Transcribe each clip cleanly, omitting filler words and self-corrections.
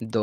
2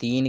3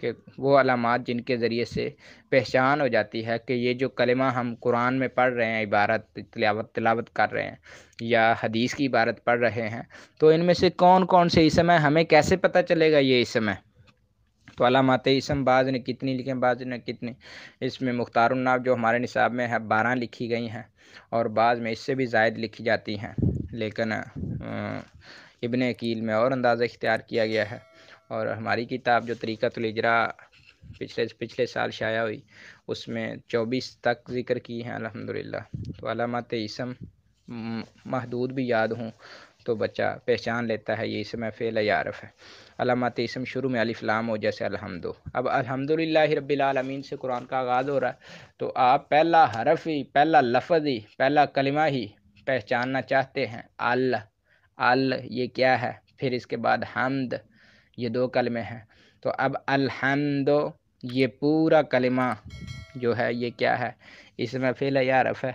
کہ وہ علامات جن کے ذریعے سے پہچان ہو جاتی ہے کہ یہ جو کلمہ ہم قرآن میں پڑھ رہے ہیں، عبارت تلاوت کر رہے ہیں یا حدیث کی عبارت پڑھ رہے ہیں، تو ان میں سے کون کون سے اسم ہیں، ہمیں کیسے پتہ چلے گا یہ اسم ہے؟ تو علامات اسم بعض نے کتنی لکھیں، بعض نے کتنی. اس میں مختار النحو جو ہمارے نصاب میں ہے 12 لکھی گئی ہیں، اور بعض میں اس سے بھی زائد لکھی جاتی ہیں، لیکن ابن عقیل میں اور اندازہ اختیار کیا گیا ہے. اور ہماری کتاب جو طریقۃ الاجراء پچھلے سال شائع ہوئی، اس میں 24 تک ذکر کی ہیں الحمدللہ. تو علامات اسم محدود بھی یاد ہوں تو بچہ پہچان لیتا ہے یہ اسم فعل یا حرف ہے. علامات اسم شروع میں الف لام ہو جیسے الحمدو. اب الحمدللہ رب العالمین سے قرآن کا آغاز ہو رہا ہے، تو آپ پہلا حرف ہی، پہلا لفظ ہی، پہلا کلمہ ہی پہچاننا چاہتے ہیں. یہ کیا ہے؟ پھر اس کے بعد حمد، یہ 2 کلمے ہیں. تو اب الحمد یہ پورا کلمہ جو ہے یہ کیا ہے؟ اسم فعل یا حرف ہے.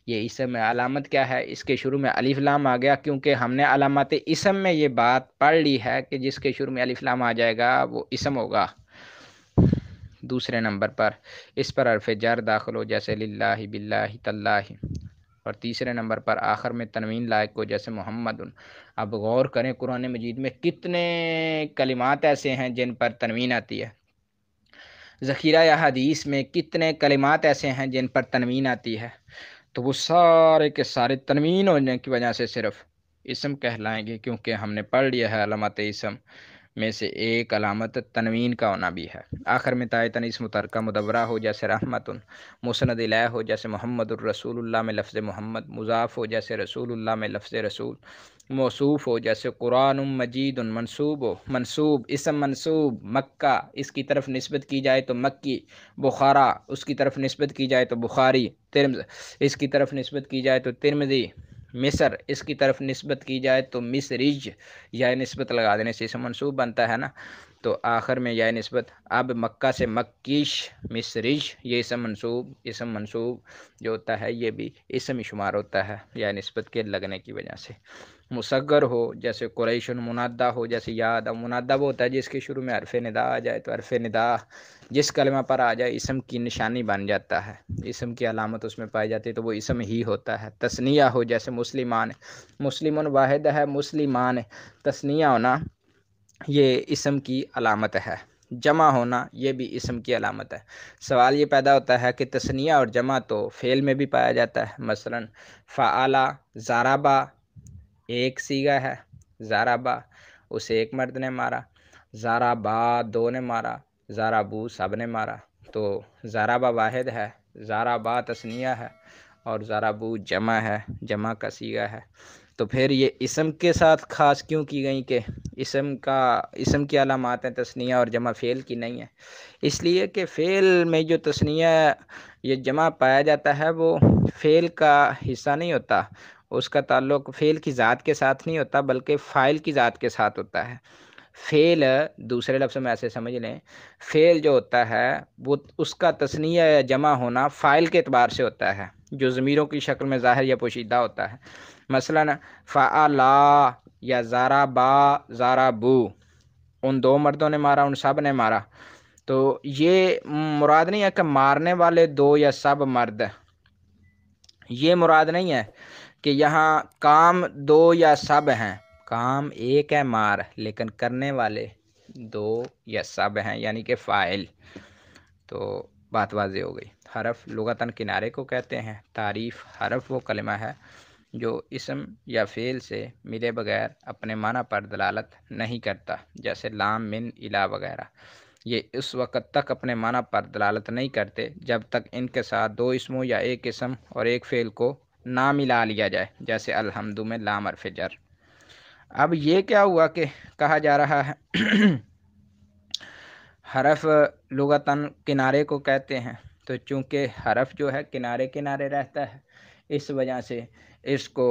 یہ اسم علامت کیا ہے؟ اس کے شروع میں الف لام آ گیا، کیونکہ ہم نے علامات اسم میں یہ بات پڑھ لی ہے کہ جس کے شروع میں الف لام آ جائے گا وہ اسم ہوگا. دوسرے نمبر پر اس پر حرف جر داخل ہو جیسے للہ، باللہ، تاللہ. اور تیسرے نمبر پر آخر میں تنوین لائق ہو جیسے محمد. اب غور کریں قرآن مجید میں کتنے کلمات ایسے ہیں جن پر تنوین آتی ہے. ذخیرہ یا حدیث میں کتنے کلمات ایسے ہیں جن پر تنوین آتی ہے. تو وہ سارے کے سارے تنوین ہونے کی وجہ سے صرف اسم کہلائیں گے، کیونکہ ہم نے پڑھ لیا ہے علامات اسم میں سے ایک علامت تنوین کا ہونا بھی ہے. آخر میں تائے تنیث متحرکہ مدورہ ہو جیسے رحمت، مسند الیہ ہو جیسے محمد الرسول اللہ میں لفظ محمد، مضاف ہو جیسے رسول اللہ میں لفظ رسول، موصوف ہو جیسے قرآن مجید، منصوب اسم منصوب مکہ اس کی طرف نسبت کی جائے تو مکی، بخارا اس کی طرف نسبت کی جائے تو بخاری، ترمذ اس کی طرف نسبت کی جائے تو ترمذی، مصر اس کی طرف نسبت کی جائے تو مصرج. یا نسبت لگا دینے سے اسم منصوب بنتا ہے نا. تو آخر میں یا نسبت، اب مکہ سے مکیش، مصرج یہ اسم منصوب جو ہوتا ہے یہ بھی اسم شمار ہوتا ہے یا نسبت کے لگنے کی وجہ سے. مصغر ہو جیسے قریش، منادہ ہو جیسے یاد. اب منادہ وہ ہوتا ہے جس کے شروع میں حرف ندا آ جائے، تو حرف ندا جس کلمہ پر آ جائے اسم کی نشانی بن جاتا ہے، اسم کی علامت اس میں پائی جاتی ہے تو وہ اسم ہی ہوتا ہے. تثنیہ ہو جیسے مسلمان، مسلمن واحد ہے، مسلمان تثنیہ ہونا یہ اسم کی علامت ہے. جمع ہونا یہ بھی اسم کی علامت ہے. سوال یہ پیدا ہوتا ہے کہ تثنیہ اور جمع تو فعل میں بھی پایا جاتا ہے. مثلا فعلا، ضربا ایک صیغہ ہے، ضربا اسے ایک مرد نے مارا، ضربا 2 نے مارا، ضربو سب نے مارا. تو ضربا واحد ہے، ضربا تثنیہ ہے، اور ضربو جمع ہے، جمع کا صیغہ ہے. تو پھر یہ اسم کے ساتھ خاص کیوں کی گئی کہ اسم کی علامات ہیں تثنیہ اور جمع فعل کی نہیں ہے؟ اس لیے کہ فعل میں جو تثنیہ یہ جمع پایا جاتا ہے وہ فعل کا حصہ نہیں ہوتا، اس کا تعلق فعل کی ذات کے ساتھ نہیں ہوتا بلکہ فاعل کی ذات کے ساتھ ہوتا ہے. فعل دوسرے لفظ میں ایسے سمجھ لیں، فعل جو ہوتا ہے وہ اس کا تثنیہ یا جمع ہونا فاعل کے اعتبار سے ہوتا ہے جو ضمیروں کی شکل میں ظاہر یا پوشیدہ ہوتا ہے. مثلا فعلا یا ضربا، ضربو ان 2 مردوں نے مارا، ان سب نے مارا. تو یہ مراد نہیں ہے کہ مارنے والے 2 یا سب مرد، یہ مراد نہیں ہے کہ یہاں کام 2 یا سب ہیں، کام ایک ہے مار، لیکن کرنے والے 2 یا سب ہیں یعنی کہ فاعل. تو بات واضح ہو گئی. حرف لغتاً کنارے کو کہتے ہیں. تعریف: حرف وہ کلمہ ہے جو اسم یا فعل سے ملے بغیر اپنے معنی پر دلالت نہیں کرتا، جیسے لام، من، الی وغیرہ. یہ اس وقت تک اپنے معنی پر دلالت نہیں کرتے جب تک ان کے ساتھ 2 اسموں یا ایک اسم اور ایک فعل کو نہ ملا لیا جائے، جیسے الحمد میں لام حرف جر. اب یہ کیا ہوا کہ کہا جا رہا ہے حرف لغتاً کنارے کو کہتے ہیں، تو چونکہ حرف جو ہے کنارے کنارے رہتا ہے اس وجہ سے اس کو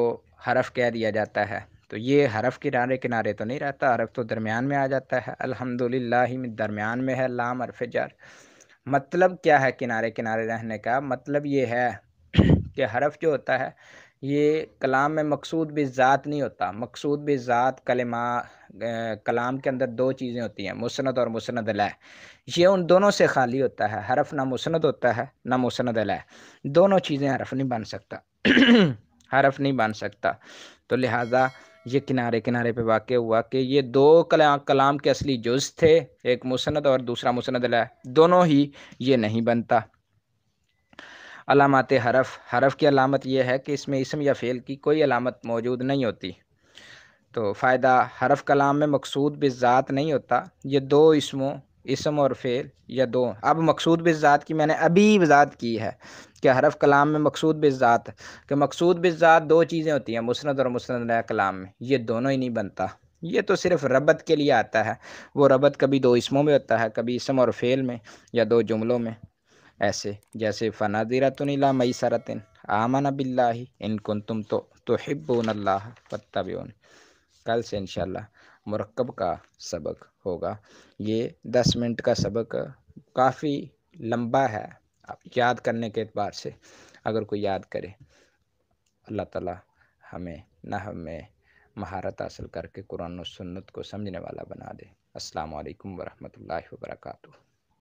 حرف کہہ دیا جاتا ہے. تو یہ حرف کنارے کنارے تو نہیں رہتا، حرف تو درمیان میں آ جاتا ہے. الحمدللہ میں درمیان میں ہے لام حرف جر. مطلب کیا ہے کنارے کنارے رہنے کا؟ مطلب یہ ہے کہ حرف جو ہوتا ہے یہ کلام میں مقصود بالذات نہیں ہوتا. مقصود بالذات کلام کے اندر دو چیزیں ہوتی ہیں، مسند اور مسند الیہ. یہ ان دونوں سے خالی ہوتا ہے. حرف نہ مسند ہوتا ہے نہ مسند الیہ. دونوں چیزیں حرف نہیں بن سکتا. حرف نہیں بن سکتا. تو لہٰذا یہ کنارے کنارے پہ واقع ہوا کہ یہ دو کلام کے اصلی جز تھے، ایک مسند اور دوسرا مسند الیہ. دونوں ہی یہ نہیں بنتا. علامات حرف کی علامت یہ ہے کہ اس میں اسم یا فعل کی کوئی علامت موجود نہیں ہوتی. تو فائدہ حرف کلام میں مقصود بالذات نہیں ہوتا. یہ دو اسم اور فعل یا دو. اب مقصود بالذات کی میں نے ابھی وضاحت کی ہے کہ حرف کلام میں مقصود بالذات، کہ مقصود بالذات دو چیزیں ہوتی ہیں مسند اور مسند الیہ کلام میں، یہ دونوں ہی نہیں بنتا. یہ تو صرف ربط کے لیے آتا ہے. وہ ربط کبھی دو اسموں میں ہوتا ہے، کبھی اسم اور فعل میں، یا دو جملوں میں. ایسے جیسے فناظرۃ الی میسرۃ آمن باللہ ان کنتم تحبون اللہ فاتبعون. کل سے انشاءاللہ مرکب کا سبق ہوگا. یہ 10 منٹ کا سبق کافی لمبا ہے یاد کرنے کے اعتبار سے. اگر کوئی یاد کرے، اللہ تعالی ہمیں نحو میں مہارت حاصل کر کے قرآن و سنت کو سمجھنے والا بنا دے. السلام علیکم ورحمۃ اللہ وبرکاتہ.